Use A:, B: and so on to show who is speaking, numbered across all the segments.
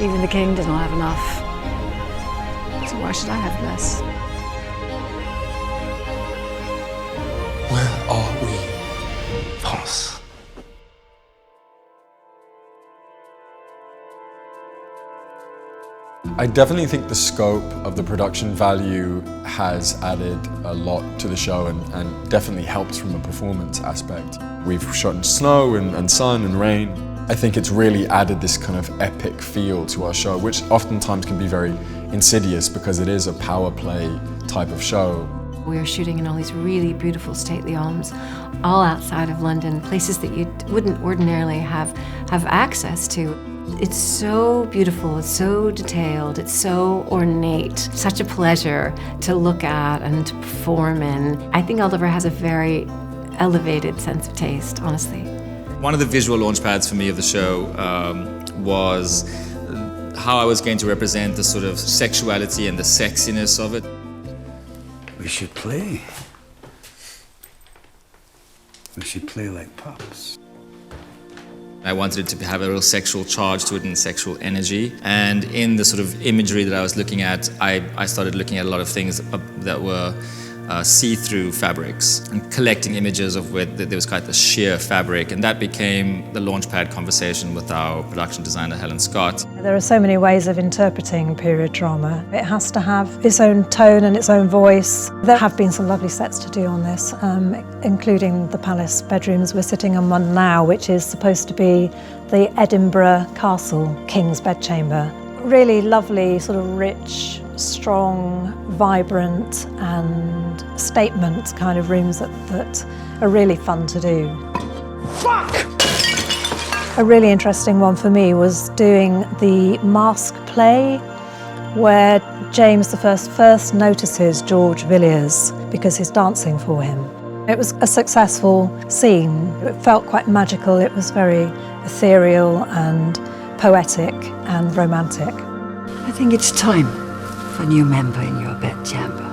A: Even the king does not have enough. So why should I have less?
B: Where are we, France? I definitely think the scope of the production value has added a lot to the show and definitely helps from a performance aspect. We've shot in snow and sun and rain. I think it's really added this kind of epic feel to our show, which oftentimes can be very insidious because it is a power play type of show.
C: We are shooting in all these really beautiful stately homes, all outside of London, places that you wouldn't ordinarily have access to. It's so beautiful, it's so detailed, it's so ornate, such a pleasure to look at and to perform in. I think Oliver has a very elevated sense of taste, honestly.
D: One of the visual launchpads for me of the show was how I was going to represent the sort of sexuality and the sexiness of it.
E: We should play. We should play like pups.
D: I wanted it to have a real sexual charge to it and sexual energy. And in the sort of imagery that I was looking at, I started looking at a lot of things that were see-through fabrics and collecting images of where there was quite the sheer fabric, and that became the launchpad conversation with our production designer Helen Scott.
F: There are so many ways of interpreting period drama. It has to have its own tone and its own voice. There have been some lovely sets to do on this, including the palace bedrooms. We're sitting on one now, which is supposed to be the Edinburgh Castle King's Bedchamber. Really lovely, sort of rich, strong, vibrant and statement kind of rooms that are really fun to do.
E: Fuck!
F: A really interesting one for me was doing the mask play where James I first notices George Villiers because he's dancing for him. It was a successful scene. It felt quite magical. It was very ethereal and poetic and romantic.
G: I think it's time for a new member in your bedchamber.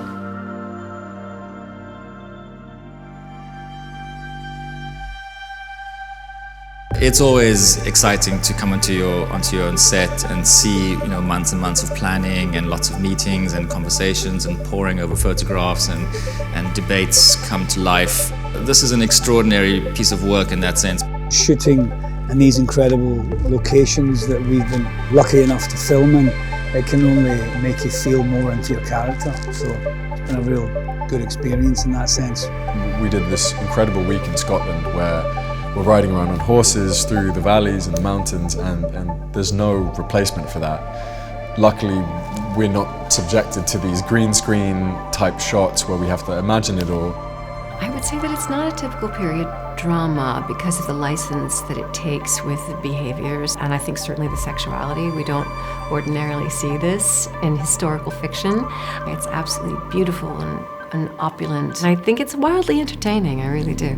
D: It's always exciting to come onto your own set and see, months and months of planning and lots of meetings and conversations and poring over photographs and debates come to life. This is an extraordinary piece of work in that sense.
H: Shooting in these incredible locations that we've been lucky enough to film in, it can only make you feel more into your character. So it's been a real good experience in that sense.
B: We did this incredible week in Scotland where we're riding around on horses through the valleys and the mountains, and there's no replacement for that. Luckily, we're not subjected to these green screen type shots where we have to imagine it all.
C: I would say that it's not a typical period drama because of the license that it takes with the behaviors, and I think certainly the sexuality. We don't ordinarily see this in historical fiction. It's absolutely beautiful and opulent. And I think it's wildly entertaining, I really do.